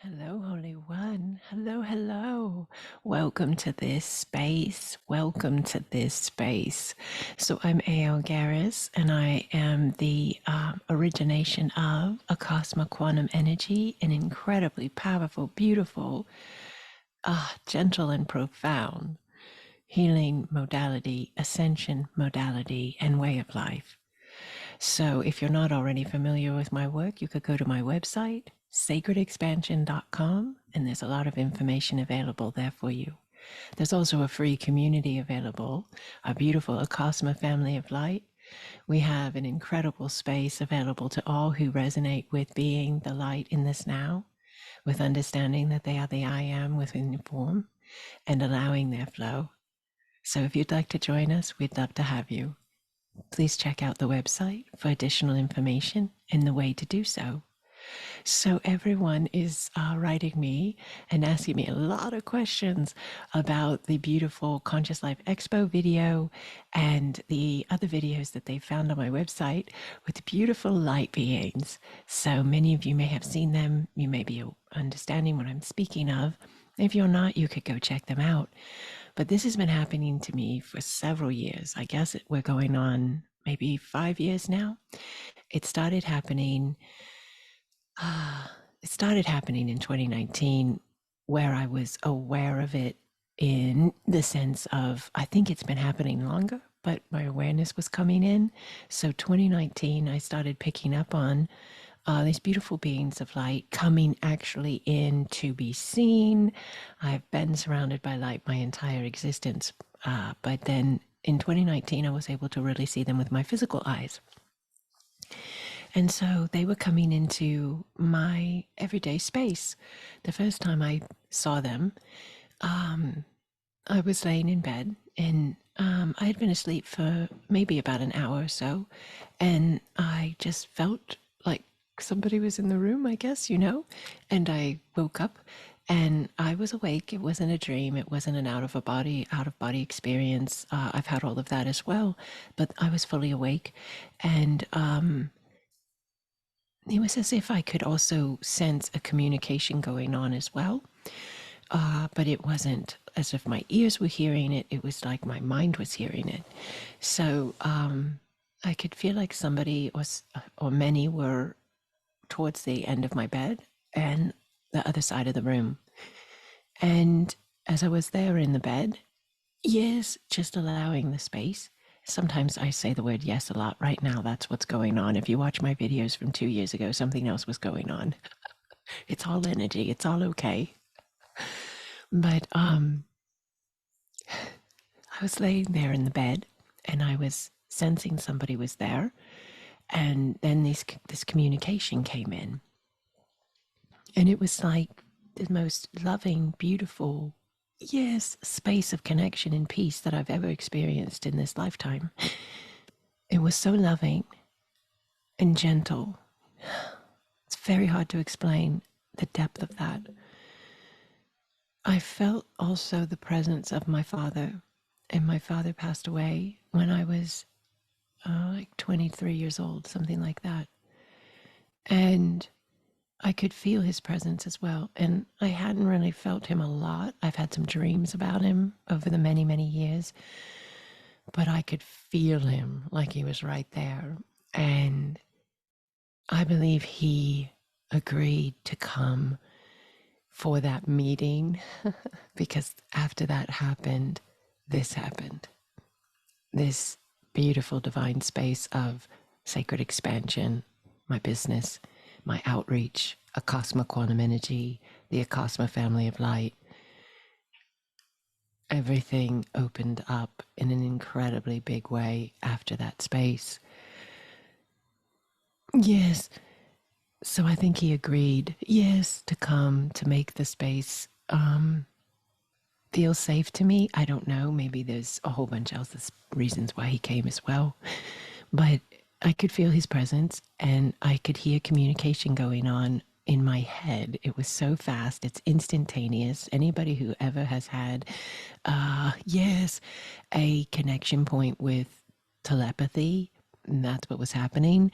Hello, Holy One. Hello, hello. Welcome to this space. Welcome to this space. So, I'm A.L. Garris, and I am the origination of Acasma Quantum Energy, an incredibly powerful, beautiful, gentle, and profound healing modality, ascension modality, and way of life. So, if you're not already familiar with my work, you could go to my website, sacredexpansion.com, and there's a lot of information available there for you. There's also a free community available, a beautiful Acasma family of light. We have an incredible space available to all who resonate with being the light in this now, with understanding that they are the I am within form and allowing their flow. So if you'd like to join us, we'd love to have you. Please check out the website for additional information and the way to do so. So everyone is writing me and asking me a lot of questions about the beautiful Conscious Life Expo video and the other videos that they found on my website with the beautiful light beings. So many of you may have seen them. You may be understanding what I'm speaking of. If you're not, you could go check them out. But this has been happening to me for several years. I guess we're going on maybe 5 years now. It started happening in 2019, where I was aware of it in the sense of, I think it's been happening longer, but my awareness was coming in. So 2019, I started picking up on these beautiful beings of light coming actually in to be seen. I've been surrounded by light my entire existence. But then in 2019, I was able to really see them with my physical eyes. And so they were coming into my everyday space. The first time I saw them, I was laying in bed, and I had been asleep for maybe about an hour or so. And I just felt like somebody was in the room, I guess, and I woke up and I was awake. It wasn't a dream. It wasn't an out of body experience. I've had all of that as well, but I was fully awake. And it was as if I could also sense a communication going on as well. But it wasn't as if my ears were hearing it. It was like my mind was hearing it. So I could feel like somebody or many were towards the end of my bed and the other side of the room. And as I was there in the bed, yes, just allowing the space. Sometimes I say the word yes a lot. Right now, that's what's going on. If you watch my videos from 2 years ago, something else was going on. It's all energy. It's all okay. But I was laying there in the bed and I was sensing somebody was there. And then this communication came in. And it was like the most loving, beautiful, yes, space of connection and peace that I've ever experienced in this lifetime. It was so loving and gentle. It's very hard to explain the depth of that. I felt also the presence of my father, and my father passed away when I was like 23 years old, something like that. And I could feel his presence as well. And I hadn't really felt him a lot. I've had some dreams about him over the many, many years, but I could feel him like he was right there. And I believe he agreed to come for that meeting because after that happened, this happened. This beautiful divine space of sacred expansion, my business, my outreach, Acasma Quantum Energy, the Acasma family of light. Everything opened up in an incredibly big way after that space. Yes. So I think he agreed, yes, to come to make the space feel safe to me. I don't know. Maybe there's a whole bunch of other reasons why he came as well. But I could feel his presence and I could hear communication going on in my head. It was so fast. It's instantaneous. Anybody who ever has had, a connection point with telepathy, and that's what was happening.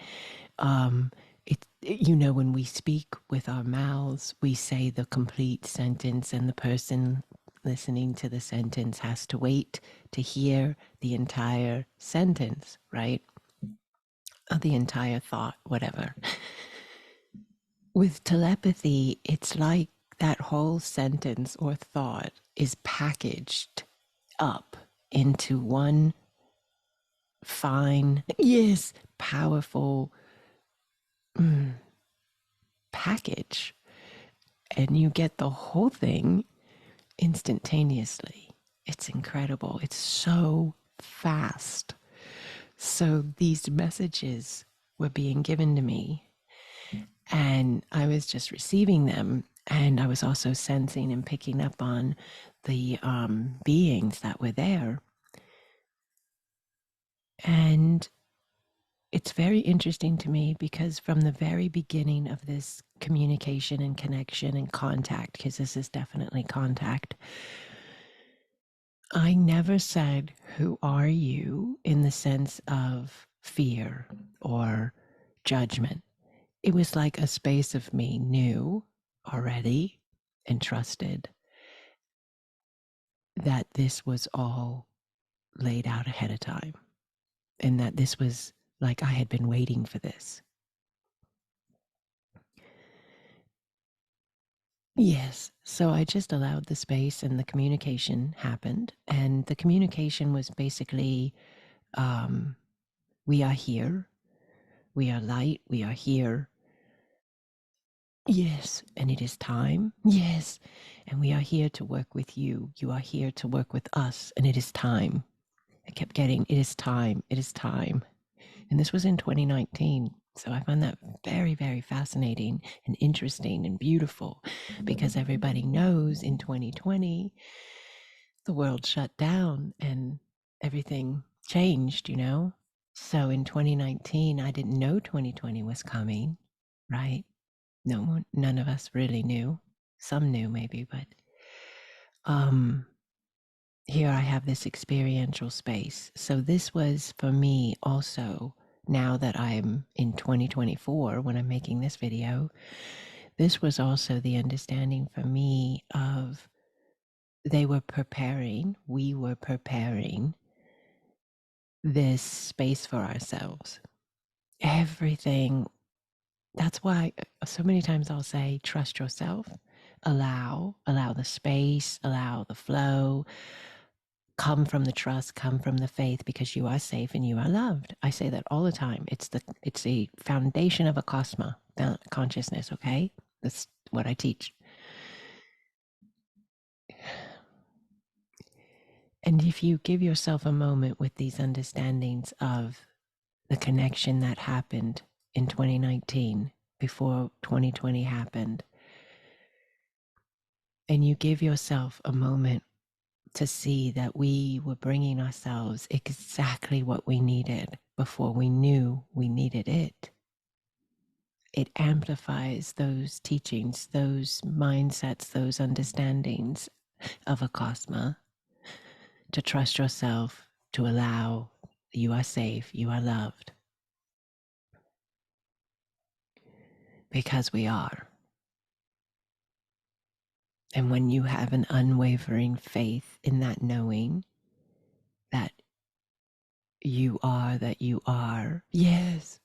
when we speak with our mouths, we say the complete sentence, and the person listening to the sentence has to wait to hear the entire sentence, right? Or the entire thought, whatever. With telepathy, it's like that whole sentence or thought is packaged up into one fine, yes, powerful package. And you get the whole thing instantaneously. It's incredible. It's so fast. So these messages were being given to me, and I was just receiving them. And I was also sensing and picking up on the beings that were there. And it's very interesting to me because from the very beginning of this communication and connection and contact, because this is definitely contact, I never said, "Who are you?" in the sense of fear or judgment. It was like a space of me knew already and trusted that this was all laid out ahead of time, and that this was like I had been waiting for this. Yes. So I just allowed the space, and the communication happened. And the communication was basically, we are here. We are light. We are here. Yes. And it is time. Yes. And we are here to work with you. You are here to work with us. And it is time. I kept getting, it is time. It is time. And this was in 2019. So I find that very, very fascinating and interesting and beautiful, because everybody knows in 2020, the world shut down and everything changed, So in 2019, I didn't know 2020 was coming, right? No one, none of us really knew. Some knew maybe, but here I have this experiential space. So this was for me also, now that I'm in 2024, when I'm making this video, this was also the understanding for me of we were preparing this space for ourselves. Everything. That's why so many times I'll say, trust yourself, allow the space, allow the flow, come from the trust, come from the faith, because you are safe and you are loved. I say that all the time. It's the foundation of Acasma consciousness. Okay, that's what I teach. And if you give yourself a moment with these understandings of the connection that happened in 2019 before 2020 happened, and you give yourself a moment to see that we were bringing ourselves exactly what we needed before we knew we needed it. It amplifies those teachings, those mindsets, those understandings of Acasma, to trust yourself, to allow you are safe, you are loved. Because we are. And when you have an unwavering faith in that knowing that you are, yes,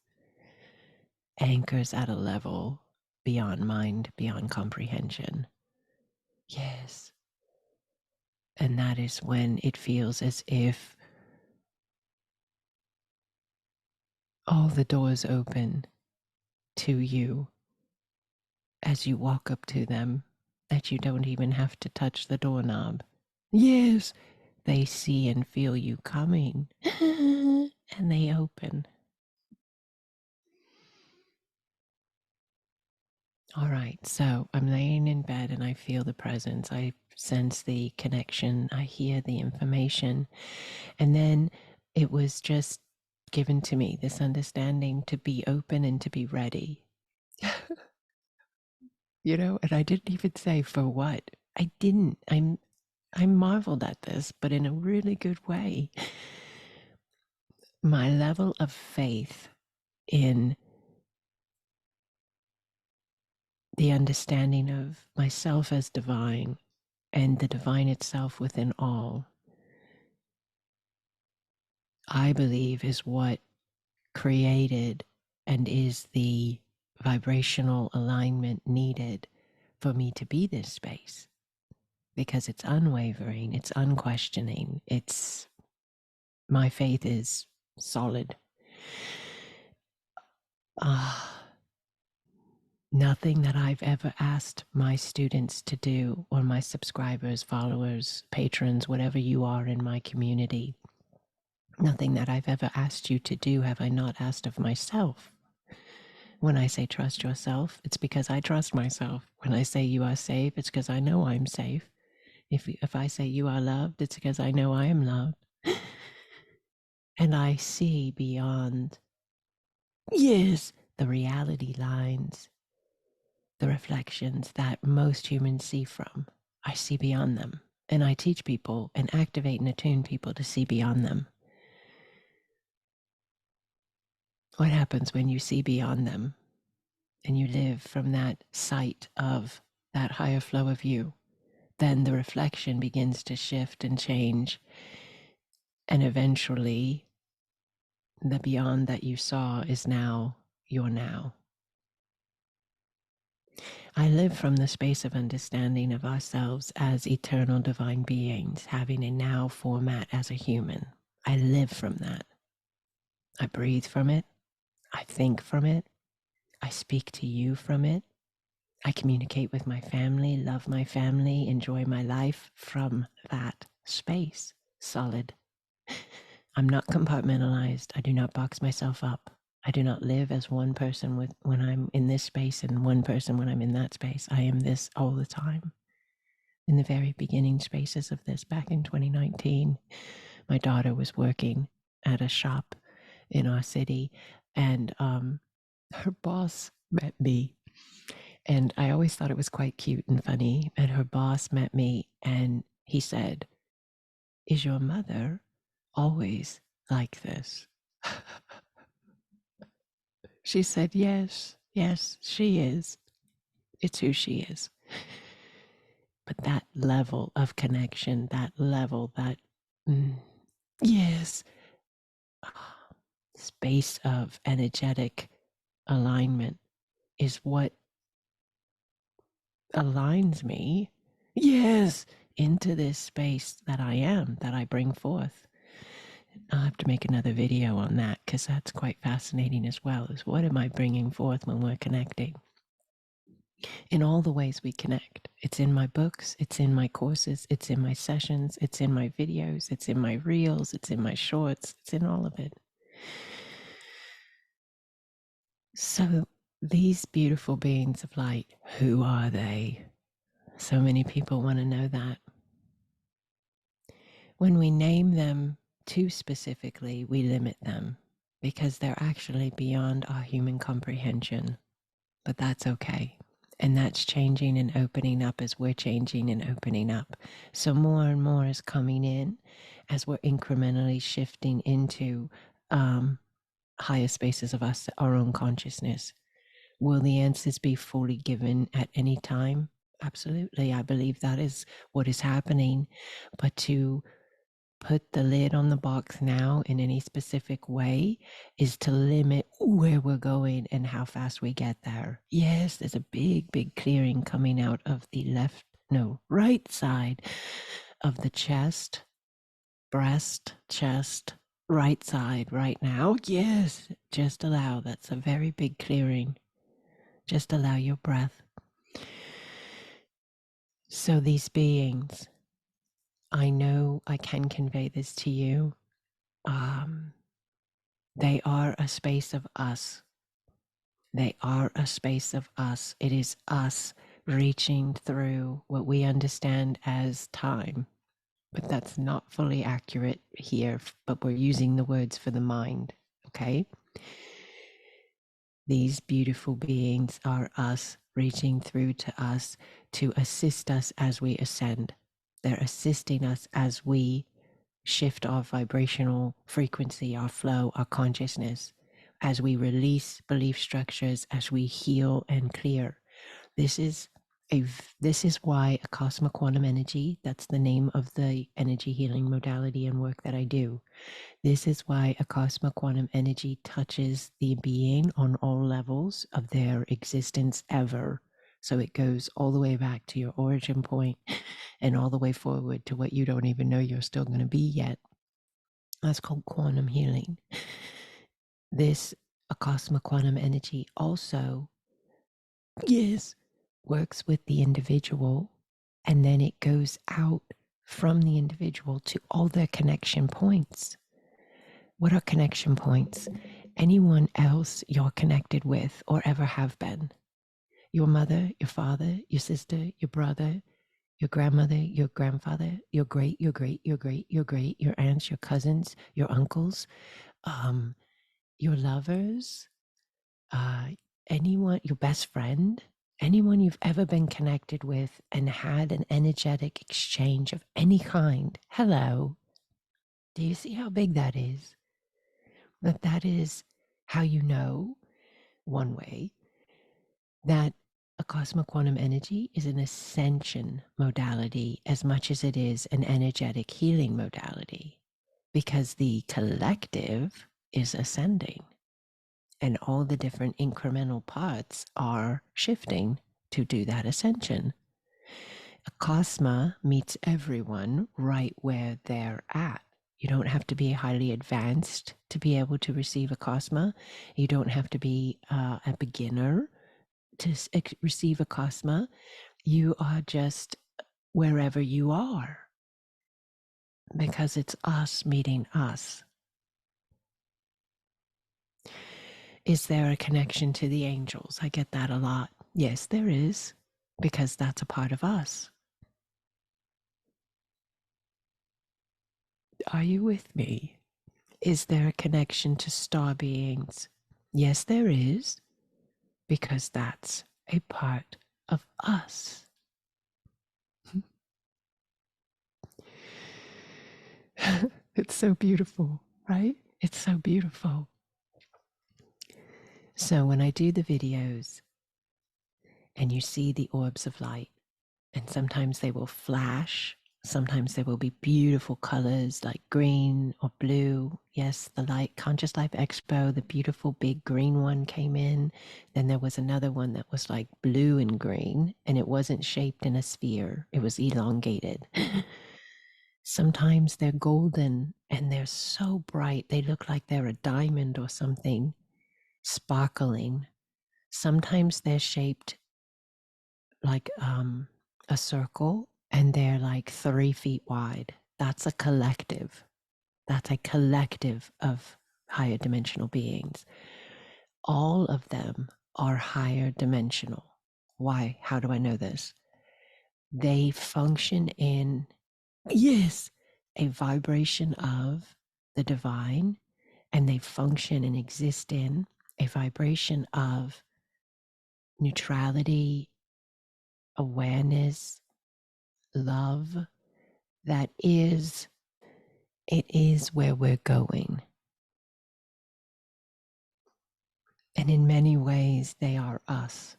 anchors at a level beyond mind, beyond comprehension. Yes. And that is when it feels as if all the doors open to you as you walk up to them, that you don't even have to touch the doorknob. Yes, they see and feel you coming, and they open. All right, so I'm laying in bed and I feel the presence. I sense the connection. I hear the information. And then it was just given to me, this understanding to be open and to be ready. And I didn't even say for what. I didn't. I marveled at this, but in a really good way. My level of faith in the understanding of myself as divine and the divine itself within all, I believe is what created and is the vibrational alignment needed for me to be this space, because it's unwavering, it's unquestioning, it's my faith is solid. Nothing that I've ever asked my students to do, or my subscribers, followers, patrons, whatever you are in my community, nothing that I've ever asked you to do have I not asked of myself. When I say trust yourself, it's because I trust myself. When I say you are safe, it's because I know I'm safe. If I say you are loved, it's because I know I am loved. And I see beyond, yes, the reality lines, the reflections that most humans see from. I see beyond them. And I teach people and activate and attune people to see beyond them. What happens when you see beyond them and you live from that sight of that higher flow of you? Then the reflection begins to shift and change. And eventually, the beyond that you saw is now your now. I live from the space of understanding of ourselves as eternal divine beings, having a now format as a human. I live from that. I breathe from it. I think from it. I speak to you from it. I communicate with my family, love my family, enjoy my life from that space. Solid. I'm not compartmentalized. I do not box myself up. I do not live as one person when I'm in this space and one person when I'm in that space. I am this all the time. In the very beginning spaces of this, back in 2019, my daughter was working at a shop in our city, and her boss met me. And I always thought it was quite cute and funny. And her boss met me and he said, "Is your mother always like this?" She said, "Yes, yes, she is. It's who she is." But that level of connection, that level, that, yes, space of energetic alignment is what aligns me, yes, into this space that I am, that I bring forth. I'll have to make another video on that because that's quite fascinating as well, is what am I bringing forth when we're connecting? In all the ways we connect. It's in my books, it's in my courses, it's in my sessions, it's in my videos, it's in my reels, it's in my shorts, it's in all of it. So these beautiful beings of light, who are they? So many people want to know that. When we name them too specifically, we limit them because they're actually beyond our human comprehension. But that's okay. And that's changing and opening up as we're changing and opening up. So more and more is coming in as we're incrementally shifting into higher spaces of us, our own consciousness. Will the answers be fully given at any time? Absolutely. I believe that is what is happening. But to put the lid on the box now in any specific way is to limit where we're going and how fast we get there. Yes, there's a big, big clearing coming out of the right side of the chest, breast, chest, right side right now. Yes, just allow. That's a very big clearing. Just allow your breath. So these beings, I know I can convey this to you. They are a space of us. They are a space of us. It is us reaching through what we understand as time. But that's not fully accurate here, but we're using the words for the mind, okay? These beautiful beings are us reaching through to us to assist us as we ascend. They're assisting us as we shift our vibrational frequency, our flow, our consciousness, as we release belief structures, as we heal and clear. This is this is why Acasma Quantum Energy, that's the name of the energy healing modality and work that I do. This is why Acasma Quantum Energy touches the being on all levels of their existence ever. So it goes all the way back to your origin point and all the way forward to what you don't even know you're still going to be yet. That's called quantum healing. This Acasma Quantum Energy also, yes, works with the individual, and then it goes out from the individual to all their connection points. What are connection points? Anyone else you're connected with or ever have been. Your mother, your father, your sister, your brother, your grandmother, your grandfather, your great, your great, your great, your great, your aunts, your cousins, your uncles, your lovers, anyone, your best friend, anyone you've ever been connected with and had an energetic exchange of any kind. Hello. Do you see how big that is? That is how you know, one way, that a cosmic quantum energy is an ascension modality as much as it is an energetic healing modality, because the collective is ascending and all the different incremental parts are shifting to do that ascension. Acasma meets everyone right where they're at. You don't have to be highly advanced to be able to receive Acasma. You don't have to be a beginner to receive Acasma. You are just wherever you are, because it's us meeting us. Is there a connection to the angels? I get that a lot. Yes, there is, because that's a part of us. Are you with me? Is there a connection to star beings? Yes, there is, because that's a part of us. It's so beautiful, right? It's so beautiful. So when I do the videos and you see the orbs of light, and sometimes they will flash, sometimes there will be beautiful colors like green or blue. Yes, the light Conscious Life Expo, the beautiful big green one came in. Then there was another one that was like blue and green, and it wasn't shaped in a sphere, it was elongated. Sometimes they're golden and they're so bright, they look like they're a diamond or something, sparkling. Sometimes they're shaped like a circle and they're like 3 feet wide. That's a collective. That's a collective of higher dimensional beings. All of them are higher dimensional. Why? How do I know this? They function in, yes, a vibration of the divine, and they function and exist in a vibration of neutrality, awareness, love. That is, it is where we're going. And in many ways, they are us.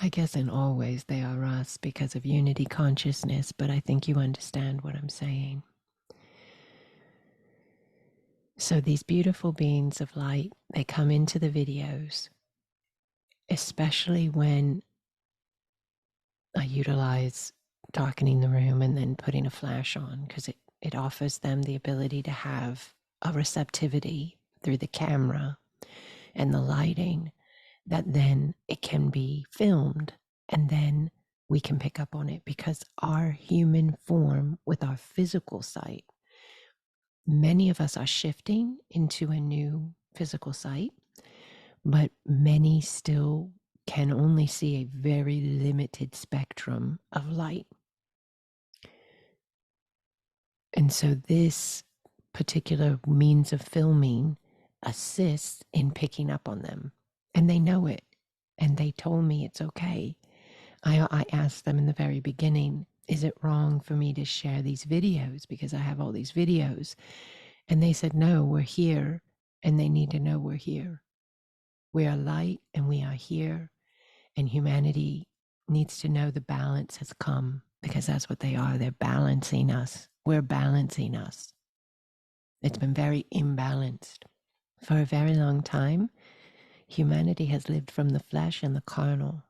I guess in all ways they are us because of unity consciousness, but I think you understand what I'm saying. So these beautiful beings of light, they come into the videos, especially when I utilize darkening the room and then putting a flash on, because it offers them the ability to have a receptivity through the camera and the lighting, that then it can be filmed and then we can pick up on it, because our human form with our physical sight, many of us are shifting into a new physical sight, but many still can only see a very limited spectrum of light. And so this particular means of filming assists in picking up on them. And they know it. And they told me it's okay. I asked them in the very beginning, is it wrong for me to share these videos? Because I have all these videos. And they said, no, we're here, and they need to know we're here. We are light and we are here, and humanity needs to know the balance has come, because that's what they are. They're balancing us. We're balancing us. It's been very imbalanced. For a very long time, humanity has lived from the flesh and the carnal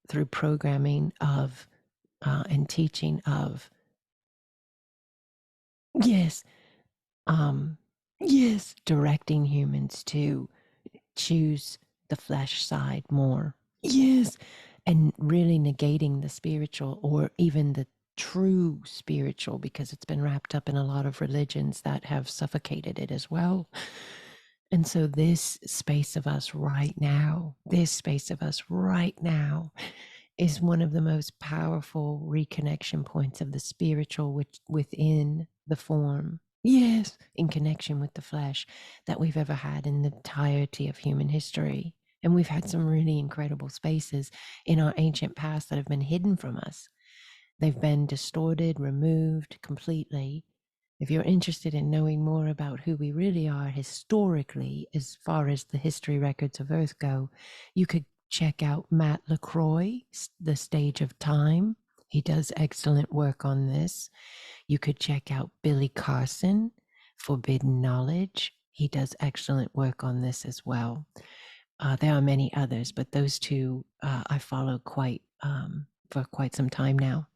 through programming of and teaching of, yes, um, yes, directing humans to choose the flesh side more. Yes. And really negating the spiritual, or even the true spiritual, because it's been wrapped up in a lot of religions that have suffocated it as well. And so this space of us right now, is one of the most powerful reconnection points of the spiritual, which within the form, yes, in connection with the flesh, that we've ever had in the entirety of human history. And we've had some really incredible spaces in our ancient past that have been hidden from us. They've been distorted, removed completely. If you're interested in knowing more about who we really are historically, as far as the history records of Earth go, you could check out Matt LaCroix, The Stage of Time. He does excellent work on this. You could check out Billy Carson, Forbidden Knowledge. He does excellent work on this as well. There are many others, but those two I follow for quite some time now.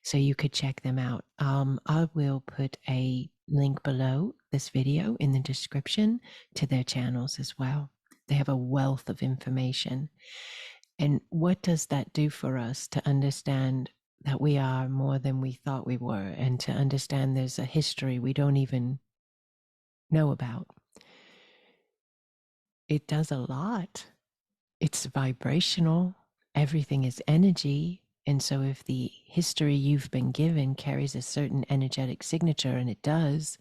So you could check them out. I will put a link below this video in the description to their channels as well. They have a wealth of information. And what does that do for us to understand that we are more than we thought we were, and to understand there's a history we don't even know about? It does a lot. It's vibrational. Everything is energy. And so if the history you've been given carries a certain energetic signature, and it does,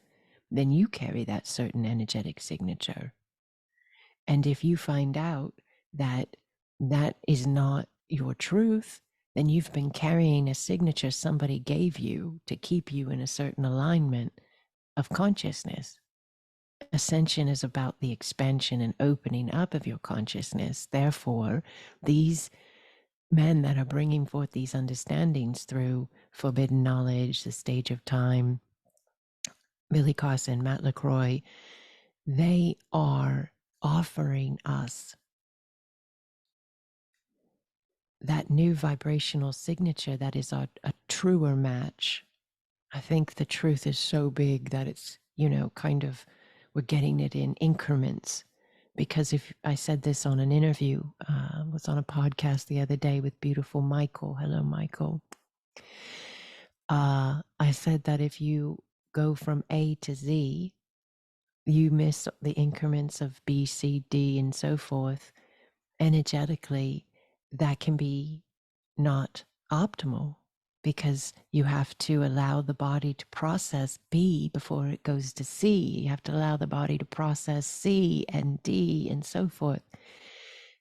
then you carry that certain energetic signature. And if you find out that that is not your truth, then you've been carrying a signature somebody gave you to keep you in a certain alignment of consciousness. Ascension is about the expansion and opening up of your consciousness. Therefore, these men that are bringing forth these understandings through Forbidden Knowledge, The Stage of Time, Billy Carson, Matt LaCroix, they are offering us that new vibrational signature that is a truer match. I think the truth is so big that it's, kind of, we're getting it in increments. Because if I said this on an interview, was on a podcast the other day with beautiful Michael. Hello, Michael. I said that if you go from A to Z, you miss the increments of B, C, D, and so forth. Energetically, that can be not optimal, because you have to allow the body to process B before it goes to C. You have to allow the body to process C and D and so forth.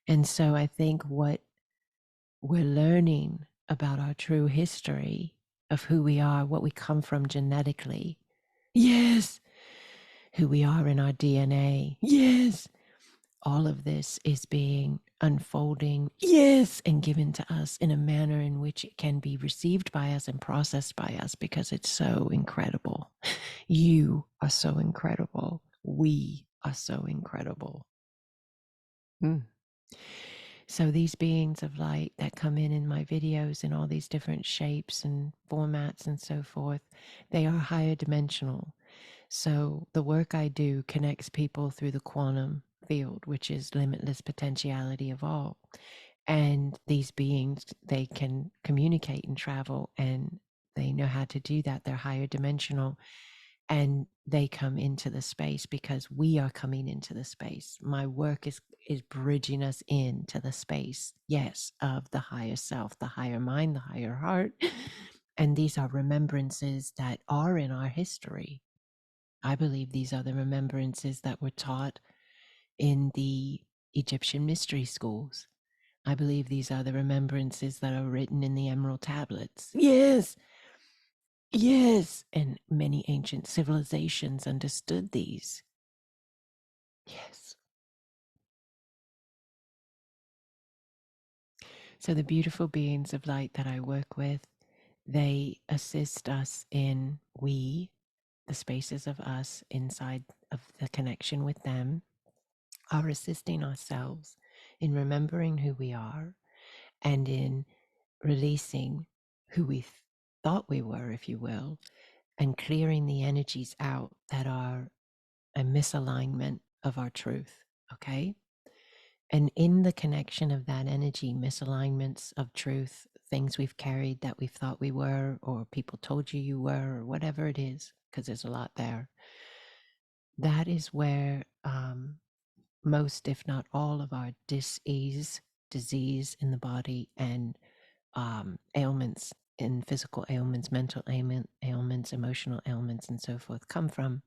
And so I think what we're learning about our true history of who we are, what we come from genetically, yes, who we are in our DNA, yes, all of this is being unfolding, yes, and given to us in a manner in which it can be received by us and processed by us, because it's so incredible. You are so incredible. We are so incredible. So these beings of light that come in my videos in all these different shapes and formats and so forth, they are higher dimensional. So the work I do connects people through the quantum field, which is limitless potentiality of all. And these beings, they can communicate and travel, and they know how to do that. They're higher dimensional, and they come into the space because we are coming into the space. My work is bridging us into the space, yes, of the higher self, the higher mind, the higher heart. And these are remembrances that are in our history. I believe these are the remembrances that were taught in the Egyptian mystery schools. I believe these are the remembrances that are written in the emerald tablets. Yes. Yes, and many ancient civilizations understood these. Yes. So the beautiful beings of light that I work with, they assist us in the spaces of us inside of the connection with them, are assisting ourselves in remembering who we are and in releasing who we thought we were, if you will, and clearing the energies out that are a misalignment of our truth. Okay. And in the connection of that energy, misalignments of truth, things we've carried that we thought we were, or people told you you were, or whatever it is, because there's a lot there. That is where most, if not all, of our disease in the body and ailments, in physical ailments, mental ailments, emotional ailments, and so forth come from.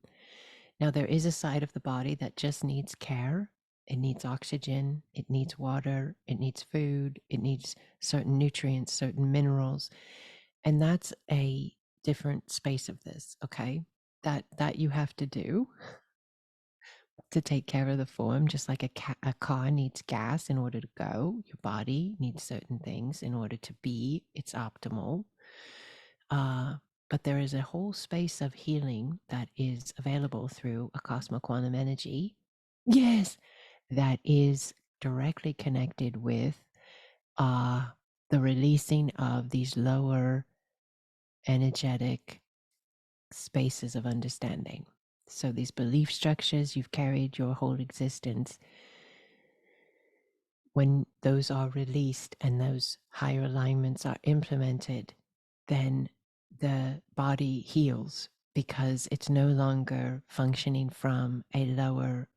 Now, there is a side of the body that just needs care. It needs oxygen, it needs water, it needs food, it needs certain nutrients, certain minerals. And that's a different space of this, okay? That you have to do to take care of the form, just like a car needs gas in order to go. Your body needs certain things in order to be its optimal. But there is a whole space of healing that is available through Acasma quantum energy. Yes, that is directly connected with uh, the releasing of these lower energetic spaces of understanding. So these belief structures you've carried your whole existence, when those are released and those higher alignments are implemented, then the body heals because it's no longer functioning from a lower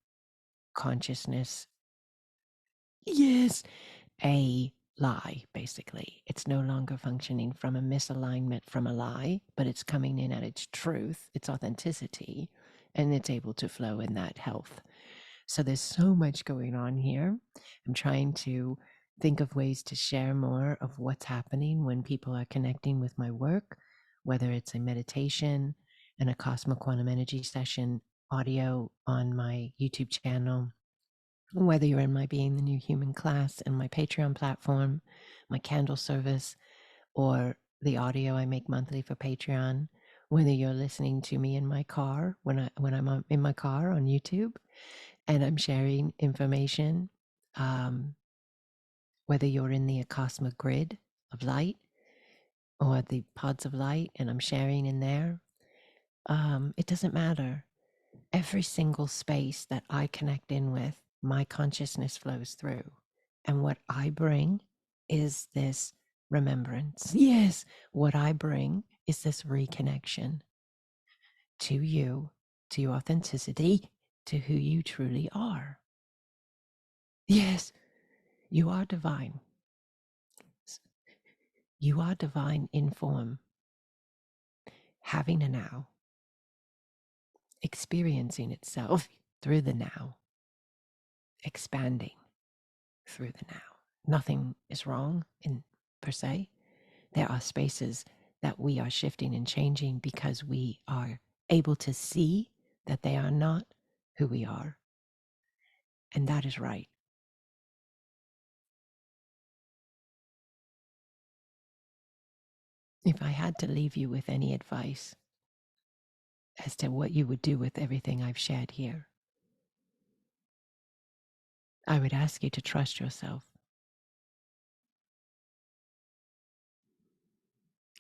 consciousness. Yes, a lie, basically. It's no longer functioning from a misalignment from a lie, but it's coming in at its truth, its authenticity, and it's able to flow in that health. So there's so much going on here. I'm trying to think of ways to share more of what's happening when people are connecting with my work, whether it's a meditation and a Cosmic Quantum Energy session audio on my YouTube channel, whether you're in my Being the New Human class and my Patreon platform, my candle service, or the audio I make monthly for Patreon, whether you're listening to me in my car when I'm in my car on YouTube and I'm sharing information, whether you're in the Acasma grid of light or the pods of light and I'm sharing in there, it doesn't matter. Every single space that I connect in with, my consciousness flows through. And what I bring is this remembrance. Yes, what I bring is this reconnection to you, to your authenticity, to who you truly are. Yes, you are divine. You are divine in form, having a now, experiencing itself through the now, expanding through the now. Nothing is wrong in per se. There are spaces that we are shifting and changing because we are able to see that they are not who we are. And that is right. If I had to leave you with any advice as to what you would do with everything I've shared here, I would ask you to trust yourself.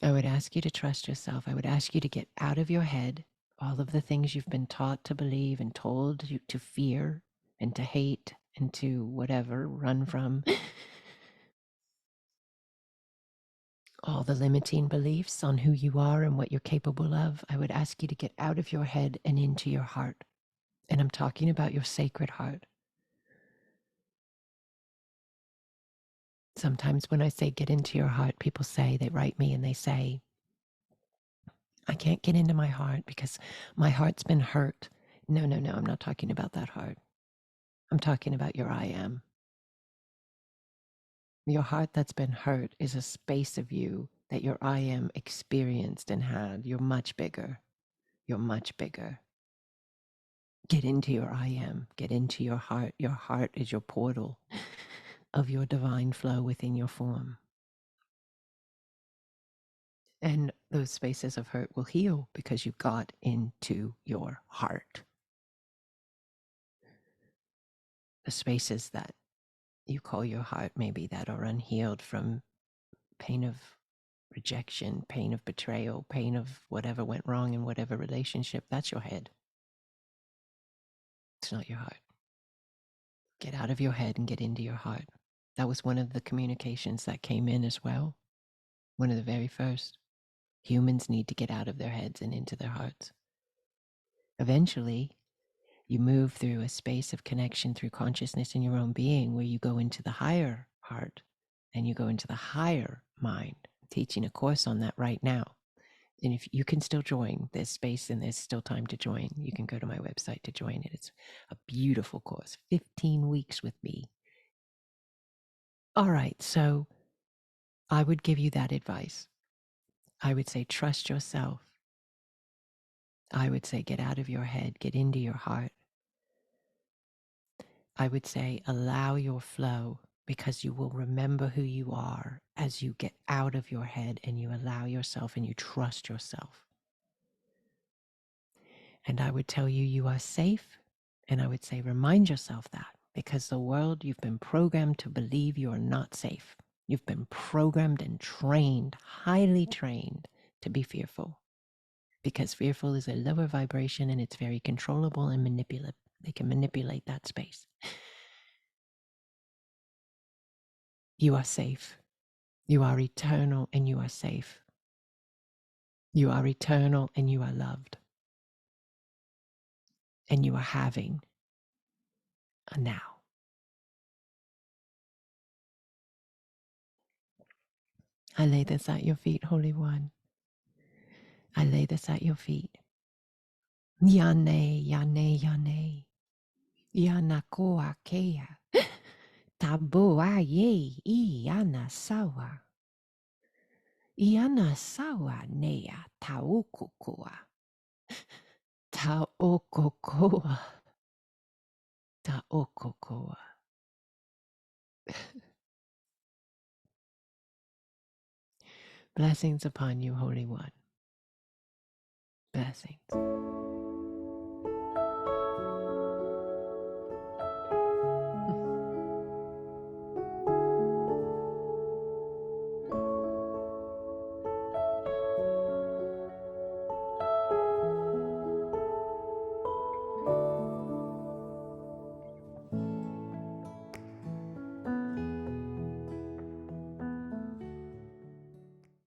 I would ask you to trust yourself. I would ask you to get out of your head all of the things you've been taught to believe and told to fear and to hate and to whatever, run from. All the limiting beliefs on who you are and what you're capable of. I would ask you to get out of your head and into your heart. And I'm talking about your sacred heart. Sometimes when I say get into your heart, people say, they write me and they say, I can't get into my heart because my heart's been hurt. No, I'm not talking about that heart. I'm talking about your I am. Your heart that's been hurt is a space of you that your I am experienced and had. You're much bigger. You're much bigger. Get into your I am. Get into your heart. Your heart is your portal of your divine flow within your form. And those spaces of hurt will heal because you got into your heart. The spaces that you call your heart, maybe that are unhealed from pain of rejection, pain of betrayal, pain of whatever went wrong in whatever relationship, that's your head. It's not your heart. Get out of your head and get into your heart. That was one of the communications that came in as well. One of the very first. Humans need to get out of their heads and into their hearts. Eventually, you move through a space of connection through consciousness in your own being where you go into the higher heart and you go into the higher mind. I'm teaching a course on that right now. And if you can still join, there's space and there's still time to join. You can go to my website to join it. It's a beautiful course, 15 weeks with me. All right, so I would give you that advice. I would say, trust yourself. I would say, get out of your head, get into your heart. I would say, allow your flow, because you will remember who you are as you get out of your head and you allow yourself and you trust yourself. And I would tell you, you are safe. And I would say, remind yourself that, because the world, you've been programmed to believe you are not safe. You've been programmed and trained, highly trained, to be fearful, because fearful is a lower vibration and it's very controllable and manipulative. They can manipulate that space. You are safe. You are eternal and you are safe. You are eternal and you are loved. And you are having a now. I lay this at your feet, Holy One. I lay this at your feet. Yane, yane, yane. Yanakoa kea. Taboa ye, iana sawa. Iana sawa nea taokokoa. Taokokoa. Taokokoa. Blessings upon you, Holy One. Blessings.